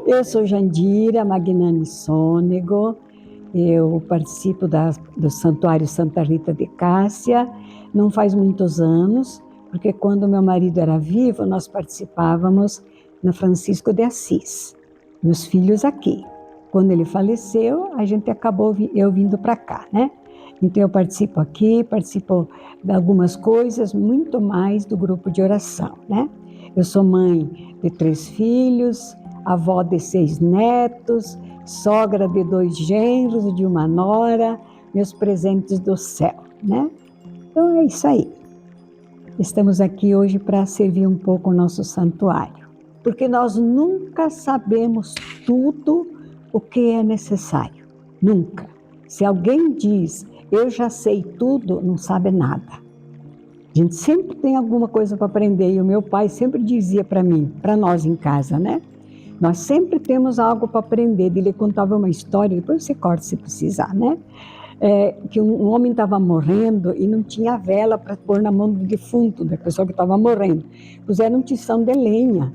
Eu sou Jandira Magnani Sônego, eu participo do Santuário Santa Rita de Cássia, não faz muitos anos, porque quando meu marido era vivo, nós participávamos na Francisco de Assis, meus filhos aqui. Quando ele faleceu, a gente acabou eu vindo para cá, né? Então eu participo aqui, participo de algumas coisas, muito mais do grupo de oração, né? Eu sou mãe de 3 filhos, avó de 6 netos, sogra de 2 genros e de uma nora, meus presentes do céu, né? Então é isso aí. Estamos aqui hoje para servir um pouco o nosso santuário, porque nós nunca sabemos tudo o que é necessário, nunca. Se alguém diz, eu já sei tudo, não sabe nada. A gente sempre tem alguma coisa para aprender, e o meu pai sempre dizia para mim, para nós em casa, né? Nós sempre temos algo para aprender. Ele contava uma história, depois você corta se precisar, né? Que um homem estava morrendo e não tinha vela para pôr na mão do defunto, da pessoa que estava morrendo. Puseram um tição de lenha.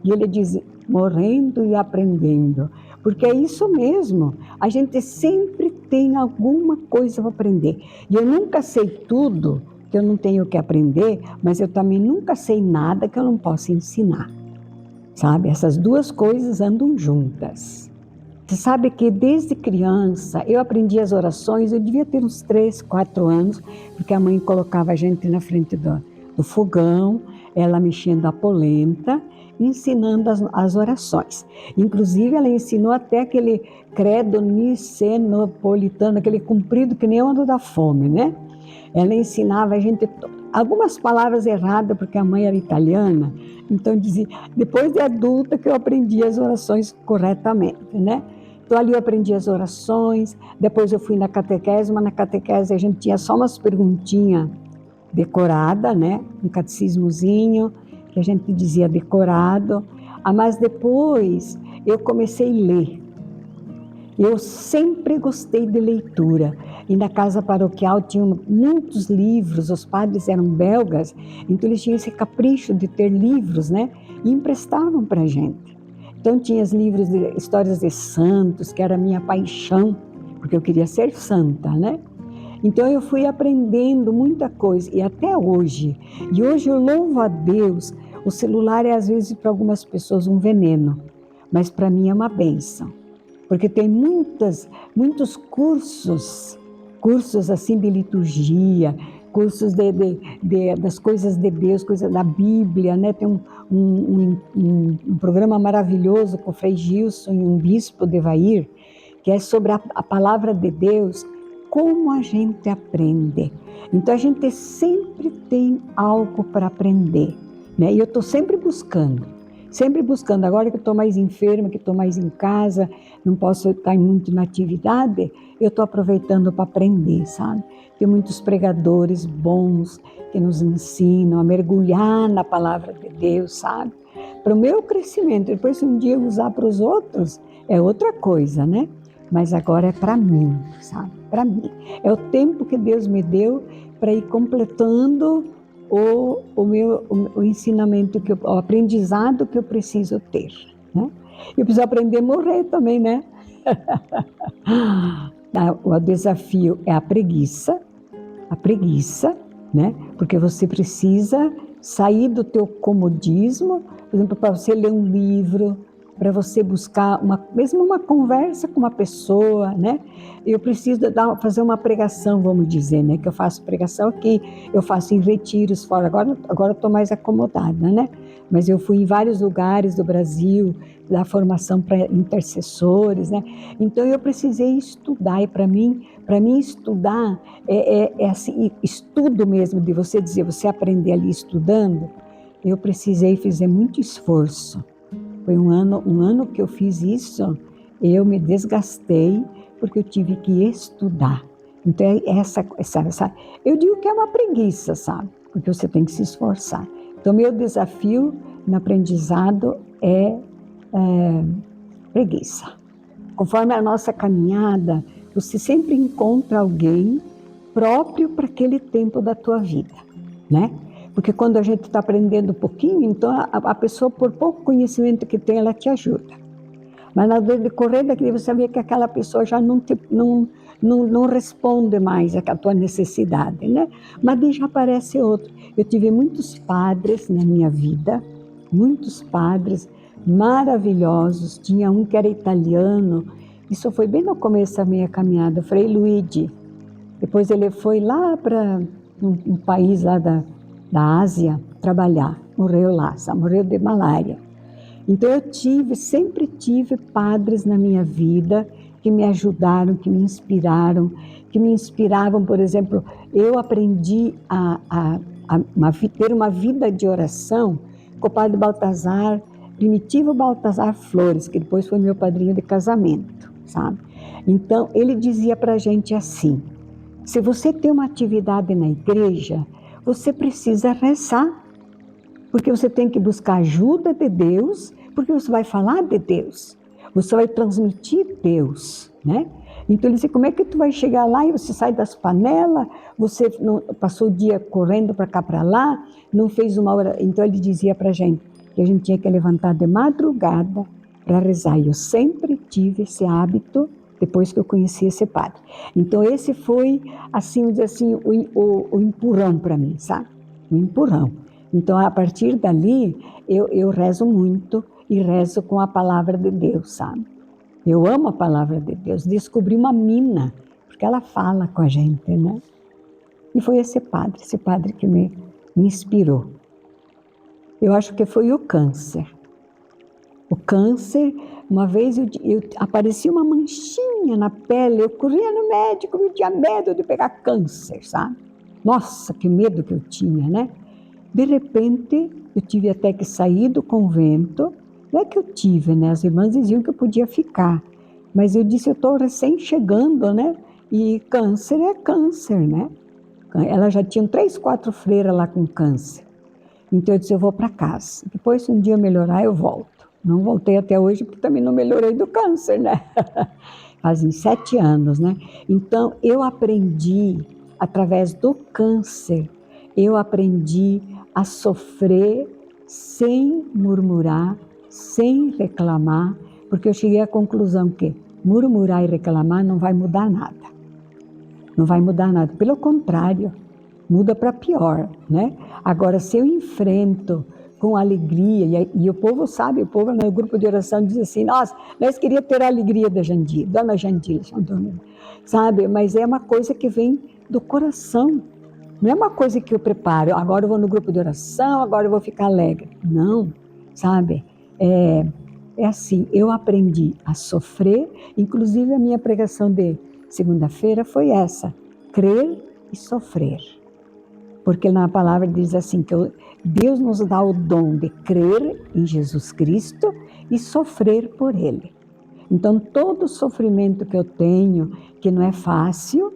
E ele diz, morrendo e aprendendo. Porque é isso mesmo. A gente sempre tem alguma coisa para aprender. E eu nunca sei tudo que eu não tenho que aprender, mas eu também nunca sei nada que eu não possa ensinar. Sabe? Essas duas coisas andam juntas. Você sabe que desde criança eu aprendi as orações, eu devia ter uns 3, 4 anos, porque a mãe colocava a gente na frente do fogão, ela mexendo a polenta, ensinando as orações. Inclusive, ela ensinou até aquele credo nicenopolitano, aquele comprido que nem onda da fome, né? Ela ensinava a gente algumas palavras erradas, porque a mãe era italiana, então dizia, depois de adulta que eu aprendi as orações corretamente, né? Então ali eu aprendi as orações, depois eu fui na catequese, mas na catequese a gente tinha só umas perguntinhas decoradas, né? Um catecismozinho, que a gente dizia decorado, mas depois eu comecei a ler. Eu sempre gostei de leitura e na casa paroquial tinham muitos livros, os padres eram belgas, então eles tinham esse capricho de ter livros, né? E emprestavam para a gente. Então tinha os livros de histórias de santos, que era a minha paixão, porque eu queria ser santa, né? Então eu fui aprendendo muita coisa e até hoje. E hoje eu louvo a Deus. O celular é às vezes para algumas pessoas um veneno, mas para mim é uma bênção porque tem muitos cursos assim de liturgia, cursos das coisas de Deus, coisas da Bíblia, né? Tem um programa maravilhoso com o Frei Gilson e um bispo de Evair, que é sobre a palavra de Deus, como a gente aprende. Então a gente sempre tem algo para aprender, né? E eu estou sempre buscando. Agora que eu estou mais enferma, que estou mais em casa, não posso estar muito na atividade, eu estou aproveitando para aprender, sabe? Tem muitos pregadores bons que nos ensinam a mergulhar na palavra de Deus, sabe? Para o meu crescimento, depois se um dia eu usar para os outros, é outra coisa, né? Mas agora é para mim, sabe? Para mim. É o tempo que Deus me deu para ir completando o ensinamento, o aprendizado que eu preciso ter. Né? Eu preciso aprender a morrer também, né? O desafio é a preguiça, né? Porque você precisa sair do teu comodismo, por exemplo, para você ler um livro, para você buscar mesmo uma conversa com uma pessoa, né? Eu preciso fazer uma pregação, vamos dizer, né? Que eu faço pregação aqui, eu faço em retiros fora. Agora eu estou mais acomodada, né? Mas eu fui em vários lugares do Brasil, dar formação para intercessores, né? Então eu precisei estudar e para mim estudar é assim, estudo mesmo de você dizer, você aprender ali estudando. Eu precisei fazer muito esforço. Foi um ano que eu fiz isso, eu me desgastei porque eu tive que estudar. Então, eu digo que é uma preguiça, sabe? Porque você tem que se esforçar. Então, meu desafio no aprendizado é preguiça. Conforme a nossa caminhada, você sempre encontra alguém próprio para aquele tempo da tua vida, né? Porque quando a gente está aprendendo um pouquinho, então a pessoa, por pouco conhecimento que tem, ela te ajuda. Mas na decorrer daquele, você vê que aquela pessoa já não responde mais à tua necessidade, né? Mas daí já aparece outro. Eu tive muitos padres na minha vida, muitos padres maravilhosos. Tinha um que era italiano, isso foi bem no começo da minha caminhada, Frei Luigi. Depois ele foi lá para um país lá da Ásia trabalhar, morreu lá, morreu de malária. Então eu sempre tive padres na minha vida que me ajudaram, que me inspiravam, por exemplo, eu aprendi a ter uma vida de oração com o padre Baltazar, Primitivo Baltazar Flores, que depois foi meu padrinho de casamento, sabe? Então ele dizia para a gente assim: se você tem uma atividade na igreja, você precisa rezar, porque você tem que buscar ajuda de Deus, porque você vai falar de Deus, você vai transmitir Deus, né? Então ele disse, como é que tu vai chegar lá e você sai das panelas, você não, passou o dia correndo para cá, para lá, não fez uma hora. Então ele dizia para a gente que a gente tinha que levantar de madrugada para rezar, e eu sempre tive esse hábito depois que eu conheci esse padre. Então esse foi, assim, o empurrão para mim, sabe? O empurrão. Então, a partir dali, eu rezo muito e rezo com a palavra de Deus, sabe? Eu amo a palavra de Deus. Descobri uma mina, porque ela fala com a gente, né? E foi esse padre que me inspirou. Eu acho que foi o câncer. O câncer, uma vez aparecia uma manchinha na pele, eu corria no médico, eu tinha medo de pegar câncer, sabe? Nossa, que medo que eu tinha, né? De repente, eu tive até que sair do convento. Não é que eu tive, né? As irmãs diziam que eu podia ficar. Mas eu disse, eu estou recém chegando, né? E câncer é câncer, né? Ela já tinha 3, 4 freiras lá com câncer. Então eu disse, eu vou para casa. Depois, se um dia melhorar, eu volto. Não voltei até hoje, porque também não melhorei do câncer, né? Fazem 7 anos, né? Então, eu aprendi, através do câncer, eu aprendi a sofrer sem murmurar, sem reclamar, porque eu cheguei à conclusão que murmurar e reclamar não vai mudar nada. Não vai mudar nada. Pelo contrário, muda para pior, né? Agora, se eu enfrento com alegria, e o povo sabe, o povo no grupo de oração diz assim, nossa, nós queríamos ter a alegria da Jandira, Dona Jandira, sabe? Mas é uma coisa que vem do coração. Não é uma coisa que eu preparo, agora eu vou no grupo de oração, agora eu vou ficar alegre. Não, sabe? É assim, eu aprendi a sofrer, inclusive a minha pregação de segunda-feira foi essa, crer e sofrer. Porque na palavra diz assim, que Deus nos dá o dom de crer em Jesus Cristo e sofrer por Ele. Então, todo o sofrimento que eu tenho, que não é fácil,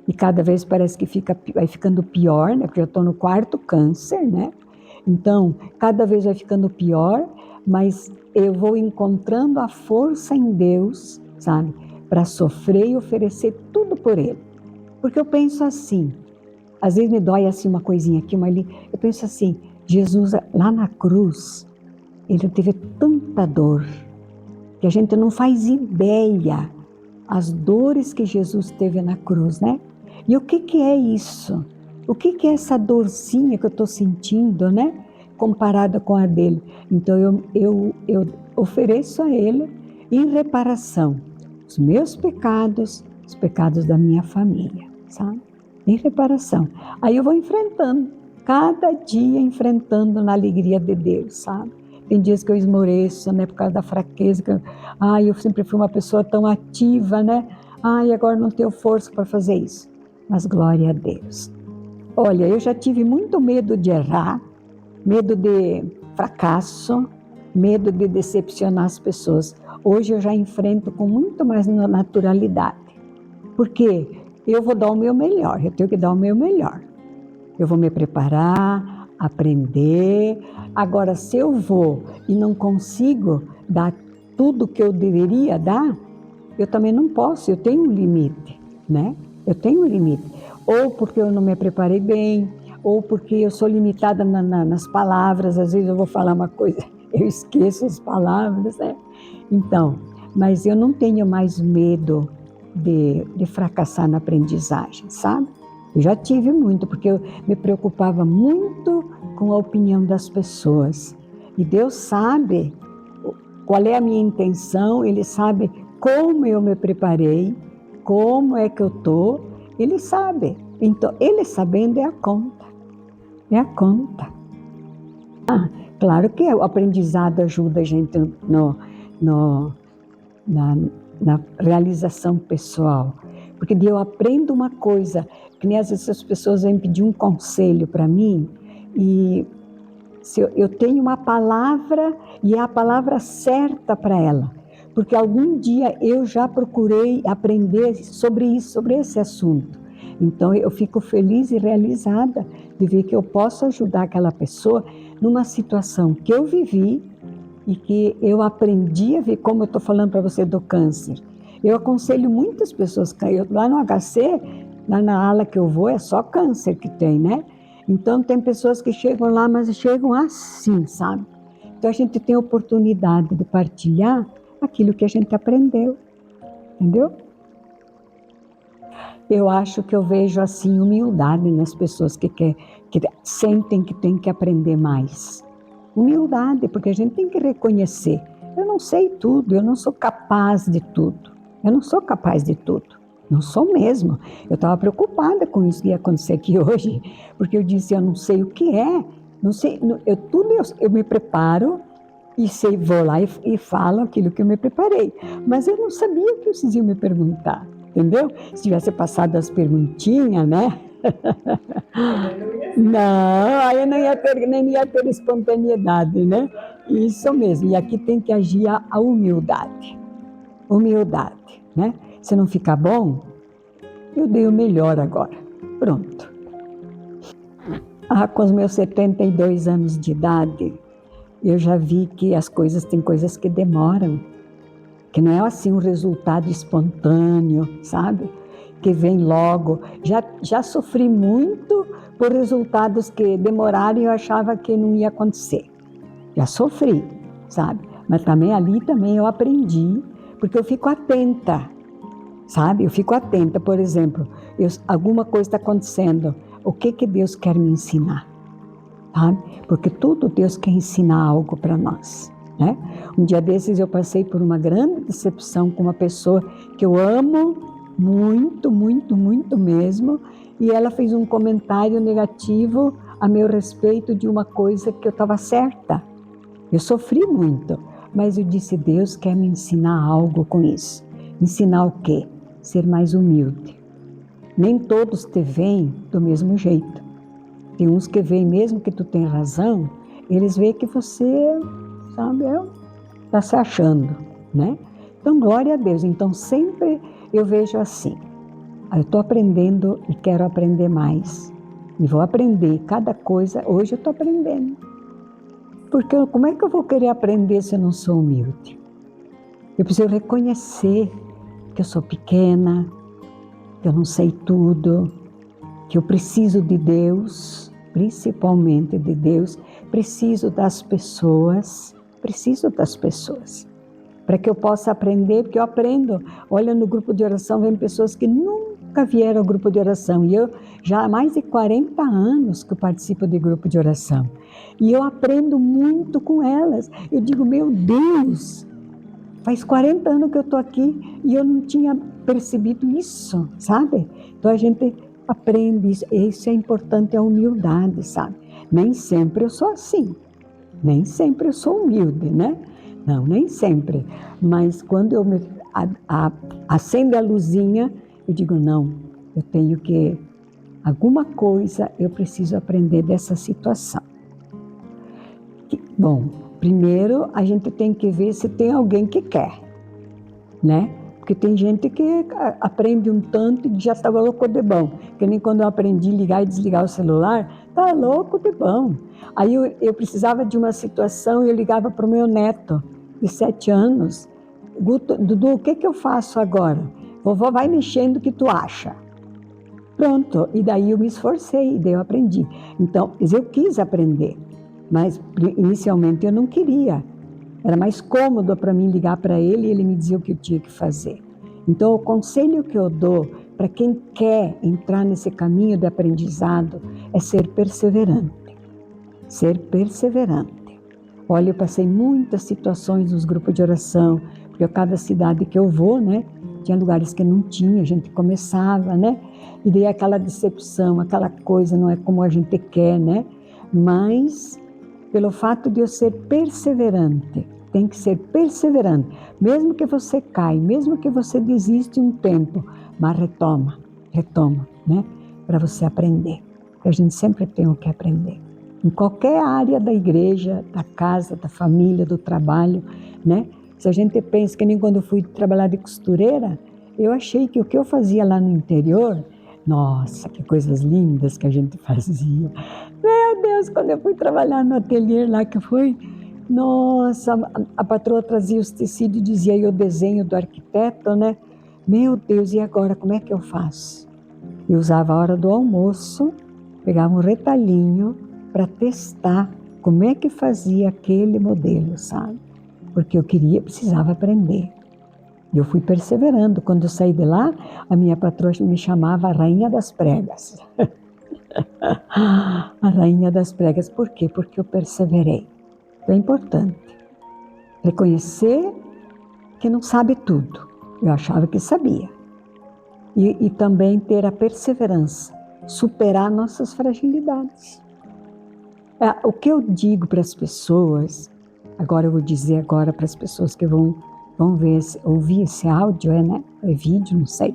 e cada vez parece que vai ficando pior, né? Porque eu estou no 4º câncer, né? Então, cada vez vai ficando pior, mas eu vou encontrando a força em Deus, sabe? Para sofrer e oferecer tudo por Ele. Porque eu penso assim, às vezes me dói assim uma coisinha aqui, uma ali, eu penso assim, Jesus lá na cruz, Ele teve tanta dor, que a gente não faz ideia as dores que Jesus teve na cruz, né? E o que é isso? O que é essa dorzinha que eu estou sentindo, né? Comparada com a dele. Então eu ofereço a Ele em reparação os meus pecados, os pecados da minha família, sabe? Em reparação. Aí eu vou enfrentando, cada dia enfrentando na alegria de Deus, sabe? Tem dias que eu esmoreço, né, por causa da fraqueza. Eu sempre fui uma pessoa tão ativa, né? Agora não tenho força para fazer isso. Mas glória a Deus. Olha, eu já tive muito medo de errar, medo de fracasso, medo de decepcionar as pessoas. Hoje eu já enfrento com muito mais naturalidade. Porque eu vou dar o meu melhor, eu tenho que dar o meu melhor. Eu vou me preparar, aprender. Agora, se eu vou e não consigo dar tudo que eu deveria dar, eu também não posso, eu tenho um limite, né? Eu tenho um limite. Ou porque eu não me preparei bem, ou porque eu sou limitada nas palavras, às vezes eu vou falar uma coisa, eu esqueço as palavras, né? Então, mas eu não tenho mais medo de fracassar na aprendizagem, sabe? Eu já tive muito, porque eu me preocupava muito com a opinião das pessoas. E Deus sabe qual é a minha intenção, Ele sabe como eu me preparei, como é que eu estou, Ele sabe. Então, Ele sabendo é a conta. É a conta. Claro que o aprendizado ajuda a gente no, na, na realização pessoal. Porque eu aprendo uma coisa, que nem às vezes as pessoas vêm pedir um conselho para mim, e se eu tenho uma palavra, e é a palavra certa para ela. Porque algum dia eu já procurei aprender sobre isso, sobre esse assunto. Então eu fico feliz e realizada de ver que eu posso ajudar aquela pessoa numa situação que eu vivi e que eu aprendi a ver, como eu estou falando para você do câncer. Eu aconselho muitas pessoas, lá no HC, lá na ala que eu vou, é só câncer que tem, né? Então tem pessoas que chegam lá, mas chegam assim, sabe? Então a gente tem a oportunidade de partilhar aquilo que a gente aprendeu, entendeu? Eu acho que eu vejo assim humildade nas pessoas que sentem que tem que aprender mais. Humildade, porque a gente tem que reconhecer. Eu não sei tudo, eu não sou capaz de tudo. Eu não sou capaz de tudo. Não sou mesmo. Eu estava preocupada com isso que ia acontecer aqui hoje, porque eu disse, eu não sei o que é. Não sei, eu me preparo e vou lá e falo aquilo que eu me preparei. Mas eu não sabia que vocês iam me perguntar, entendeu? Se tivesse passado as perguntinhas, né? Não, aí eu não ia ter, nem ia ter espontaneidade, né? Isso mesmo. E aqui tem que agir a humildade. Humildade, né? Se não ficar bom, eu dei o melhor agora. Pronto. Com os meus 72 anos de idade, eu já vi que tem coisas que demoram, que não é assim um resultado espontâneo, sabe? Que vem logo. Já sofri muito por resultados que demoraram e eu achava que não ia acontecer. Já sofri, sabe? Mas ali também eu aprendi, porque eu fico atenta, sabe? Eu fico atenta, por exemplo, alguma coisa está acontecendo, o que Deus quer me ensinar? Sabe? Porque tudo Deus quer ensinar algo para nós, né? Um dia desses eu passei por uma grande decepção com uma pessoa que eu amo muito, muito, muito mesmo, e ela fez um comentário negativo a meu respeito de uma coisa que eu estava certa. Eu sofri muito, mas eu disse, Deus quer me ensinar algo com isso. Ensinar o quê? Ser mais humilde. Nem todos te veem do mesmo jeito. Tem uns que veem, mesmo que tu tenha razão, eles veem que você, sabe, está se achando, né? Então, glória a Deus. Então, sempre eu vejo assim, eu estou aprendendo e quero aprender mais. E vou aprender cada coisa, hoje eu estou aprendendo. Porque como é que eu vou querer aprender se eu não sou humilde? Eu preciso reconhecer que eu sou pequena, que eu não sei tudo, que eu preciso de Deus, principalmente de Deus, preciso das pessoas, para que eu possa aprender, porque eu aprendo. Olha, no grupo de oração vem pessoas que nunca vieram ao grupo de oração, e eu já há mais de 40 anos que eu participo de grupo de oração, e eu aprendo muito com elas. Eu digo, meu Deus, faz 40 anos que eu estou aqui e eu não tinha percebido isso, sabe? Então a gente aprende isso é importante, a humildade, sabe? Nem sempre eu sou assim, nem sempre eu sou humilde, né? Não, nem sempre. Mas quando eu acendo a luzinha, eu digo, não, eu tenho que, alguma coisa eu preciso aprender dessa situação. Bom, primeiro a gente tem que ver se tem alguém que quer, né? Porque tem gente que aprende um tanto e já está louco de bom. Que nem quando eu aprendi a ligar e desligar o celular, tá louco de bom. Aí eu precisava de uma situação e eu ligava para o meu neto, de 7 anos. Dudu, o que eu faço agora? Vovó vai mexendo o que tu acha. Pronto, e daí eu me esforcei, e daí eu aprendi. Então, eu quis aprender, mas inicialmente eu não queria. Era mais cômodo para mim ligar para ele e ele me dizia o que eu tinha que fazer. Então, o conselho que eu dou para quem quer entrar nesse caminho de aprendizado é ser perseverante. Ser perseverante. Olha, eu passei muitas situações nos grupos de oração, porque a cada cidade que eu vou, né, tinha lugares que não tinha, a gente começava, né, e daí aquela decepção, aquela coisa não é como a gente quer, né, mas pelo fato de eu ser perseverante, tem que ser perseverante, mesmo que você caia, mesmo que você desiste um tempo, mas retoma, né, para você aprender, porque a gente sempre tem o que aprender. Em qualquer área da igreja, da casa, da família, do trabalho, né? Se a gente pensa que nem quando eu fui trabalhar de costureira, eu achei que o que eu fazia lá no interior, nossa, que coisas lindas que a gente fazia. Meu Deus, quando eu fui trabalhar no ateliê lá que foi, nossa, a patroa trazia os tecidos e dizia aí o desenho do arquiteto, né? Meu Deus, e agora como é que eu faço? Eu usava a hora do almoço, pegava um retalhinho para testar como é que fazia aquele modelo, sabe? Porque eu precisava aprender. E eu fui perseverando. Quando eu saí de lá, a minha patroa me chamava a Rainha das Pregas. A Rainha das Pregas. Por quê? Porque eu perseverei. É importante reconhecer que não sabe tudo. Eu achava que sabia. E também ter a perseverança, superar nossas fragilidades. O que eu digo para as pessoas, agora eu vou dizer agora para as pessoas que vão ver, ouvir esse áudio, né? É vídeo, não sei.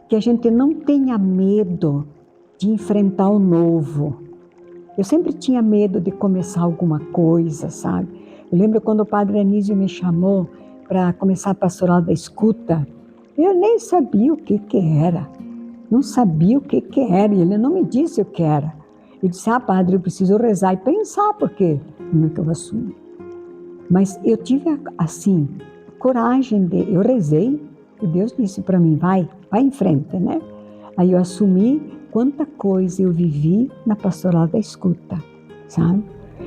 Que a gente não tenha medo de enfrentar o novo. Eu sempre tinha medo de começar alguma coisa, sabe? Eu lembro quando o Padre Anísio me chamou para começar a pastoral da escuta, eu nem sabia o que era. Não sabia o que era, e ele não me disse o que era. Eu disse, padre, eu preciso rezar e pensar, porque como é que eu vou assumir? Mas eu tive, assim, coragem eu rezei, e Deus disse para mim, vai em frente, né? Aí eu assumi quanta coisa eu vivi na pastoral da escuta, sabe?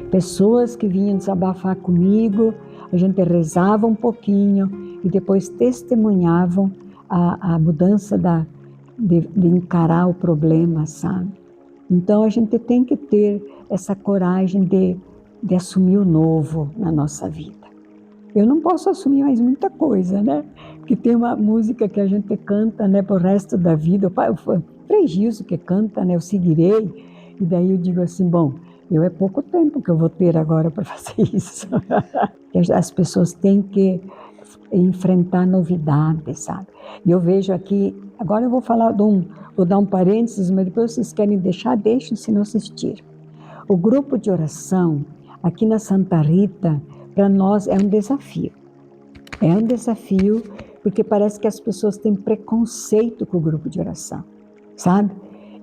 Pessoas que vinham desabafar comigo, a gente rezava um pouquinho e depois testemunhavam a mudança de encarar o problema, sabe? Então a gente tem que ter essa coragem de assumir o novo na nossa vida. Eu não posso assumir mais muita coisa, né? Porque tem uma música que a gente canta, né, pro resto da vida. O Frei Gilson que canta, né, eu seguirei. E daí eu digo assim, bom, é pouco tempo que eu vou ter agora para fazer isso. As pessoas têm que enfrentar novidades, sabe? E eu vejo aqui, agora eu vou falar vou dar um parênteses, mas depois vocês querem deixar, deixem se não assistir. O grupo de oração aqui na Santa Rita, para nós é um desafio. É um desafio porque parece que as pessoas têm preconceito com o grupo de oração, sabe?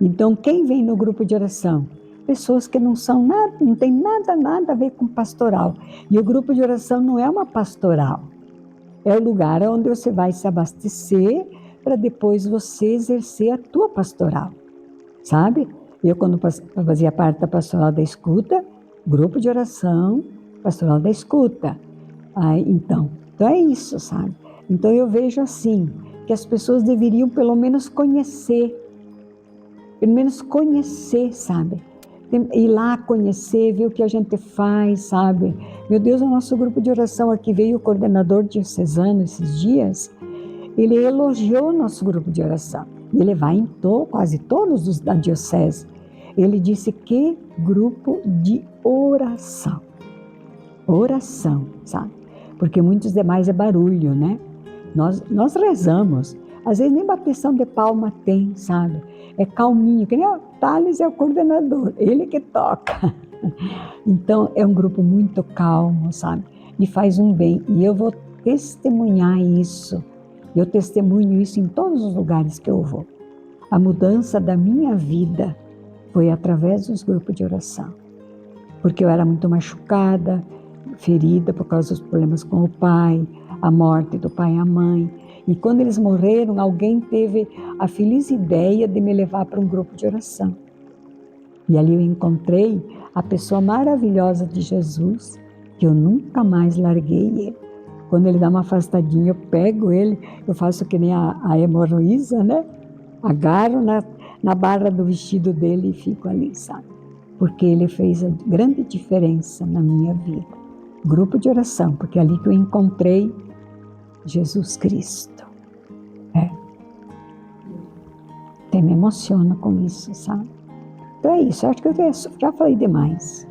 Então, quem vem no grupo de oração? Pessoas que não são nada, não tem nada a ver com pastoral. E o grupo de oração não é uma pastoral. É o lugar onde você vai se abastecer para depois você exercer a tua pastoral, sabe? Eu, quando fazia parte da pastoral da escuta, grupo de oração, pastoral da escuta. Então é isso, sabe? Então eu vejo assim, que as pessoas deveriam pelo menos conhecer, sabe? Ir lá conhecer, ver o que a gente faz, sabe? Meu Deus, o nosso grupo de oração aqui veio o coordenador diocesano esses dias, ele elogiou o nosso grupo de oração. Ele vai em quase todos os da diocese. Ele disse que grupo de oração. Oração, sabe? Porque muitos demais é barulho, né? Nós rezamos. Às vezes nem bateção de palma tem, sabe? É calminho, que nem o Thales é o coordenador, ele que toca. Então, é um grupo muito calmo, sabe? E faz um bem. E eu vou testemunhar isso. Eu testemunho isso em todos os lugares que eu vou. A mudança da minha vida foi através dos grupos de oração. Porque eu era muito machucada, ferida por causa dos problemas com o pai, a morte do pai e a mãe. E quando eles morreram, alguém teve a feliz ideia de me levar para um grupo de oração. E ali eu encontrei a pessoa maravilhosa de Jesus, que eu nunca mais larguei ele. Quando ele dá uma afastadinha, eu pego ele, eu faço que nem a Heloísa, né? Agarro na barra do vestido dele e fico ali, sabe? Porque ele fez a grande diferença na minha vida. Grupo de oração, porque é ali que eu encontrei Jesus Cristo. Até me emociono com isso, sabe? Então é isso, acho que eu já falei demais.